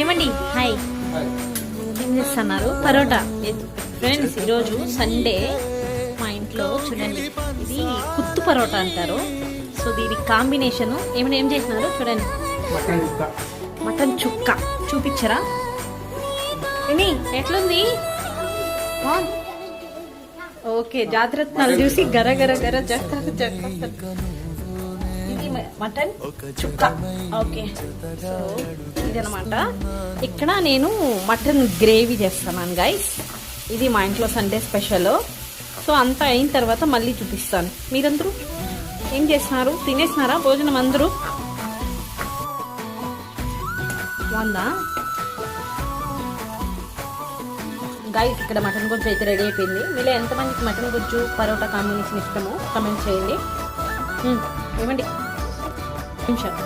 ఏమండి హాయ్, ఏం చేస్తున్నారు? పరోటా ఫ్రెండ్స్. ఈరోజు సండే మా ఇంట్లో చూడండి, ఇది కుత్తు పరోటా అంటారు. సో దీని కాంబినేషన్ ఏమైనా ఏం చేసినారు చూడండి. మటన్ చుక్క చూపించరా? విని ఎట్లుంది? ఓకే, జాగ్రత్తలు చూసి గర గర గర జాగ్రత్త. ఇది మటన్ చుక్క. ఓకే, సో ఇదనమాట. ఇక్కడ నేను మటన్ గ్రేవీ చేస్తున్నాను గైస్. ఇది మా ఇంట్లో సండే స్పెషల్. సో అంతా అయిన తర్వాత మళ్ళీ చూపిస్తాను. మీరందరూ ఏం చేస్తున్నారు? తినేసినారా భోజనం అందరూ? బాగుందా గైస్? ఇక్కడ మటన్ గుజ్జు అయితే రెడీ అయిపోయింది. మీలో ఎంతమందికి మటన్ గుజ్జు పరోటా కాంబినేషన్ ఇష్టమో కమెంట్ చేయండి. ఏమండి నిమిషాలు